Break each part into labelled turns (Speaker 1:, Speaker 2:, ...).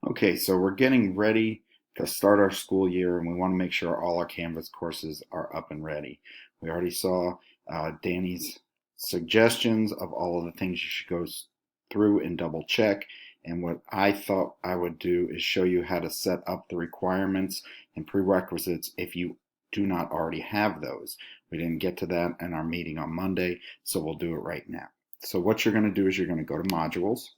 Speaker 1: Okay, so we're getting ready to start our school year, and we want to make sure all our Canvas courses are up and ready. We already saw Danny's suggestions of all of the things you should go through and double check. And what I thought I would do is show you how to set up the requirements and prerequisites if you do not already have those. We didn't get to that in our meeting on Monday, so we'll do it right now. So what you're going to do is you're going to go to Modules,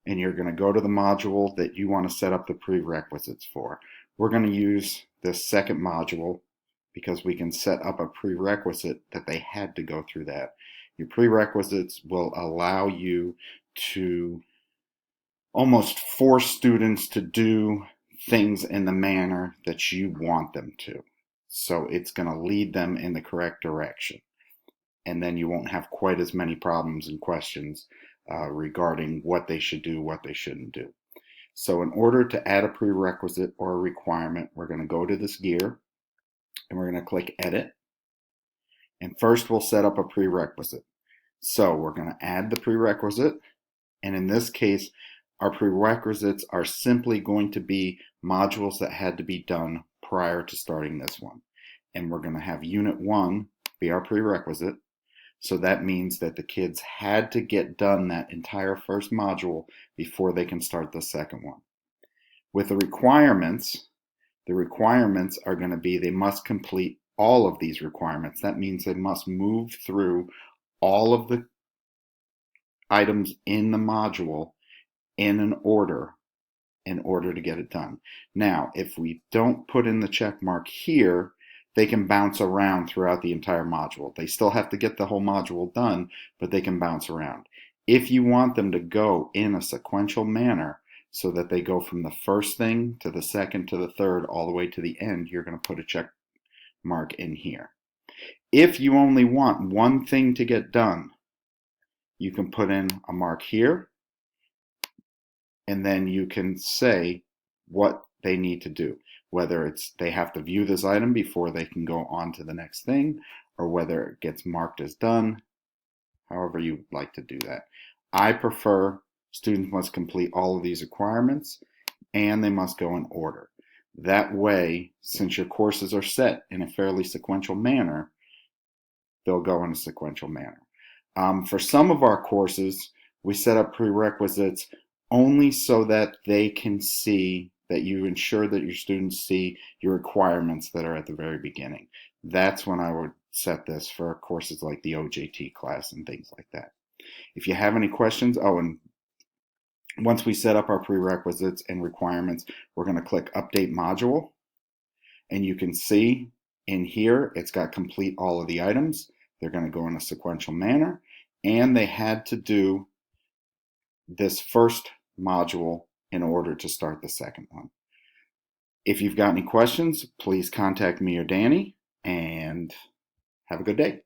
Speaker 1: and you're going to go to the module that you want to set up the prerequisites for. We're going to use this second module because we can set up a prerequisite that they had to go through that. Your prerequisites will allow you to almost force students to do things in the manner that you want them to. So it's going to lead them in the correct direction. And then you won't have quite as many problems and questions regarding what they should do, what they shouldn't do. So in order to add a prerequisite or a requirement, we're going to go to this gear and we're going to click Edit. And first we'll set up a prerequisite. So we're going to add the prerequisite. And in this case, our prerequisites are simply going to be modules that had to be done prior to starting this one. And we're going to have Unit 1 be our prerequisite. So that means that the kids had to get done that entire first module before they can start the second one. With the requirements are going to be they must complete all of these requirements. That means they must move through all of the items in the module in an order in order to get it done. Now, if we don't put in the check mark here, they can bounce around throughout the entire module. They still have to get the whole module done, but they can bounce around. If you want them to go in a sequential manner so that they go from the first thing to the second to the third all the way to the end, you're going to put a check mark in here. If you only want one thing to get done, you can put in a mark here, and then you can say what they need to do, whether it's they have to view this item before they can go on to the next thing, or whether it gets marked as done, however you like to do that. I prefer students must complete all of these requirements and they must go in order. That way, since your courses are set in a fairly sequential manner, they'll go in a sequential manner. For some of our courses, we set up prerequisites only so that they can see that you ensure that your students see your requirements that are at the very beginning. That's when I would set this for courses like the OJT class and things like that. If you have any questions, and once we set up our prerequisites and requirements, we're going to click Update Module, and you can see in here it's got complete all of the items. They're going to go in a sequential manner, and they had to do this first module in order to start the second one. If you've got any questions, please contact me or Danny, and have a good day.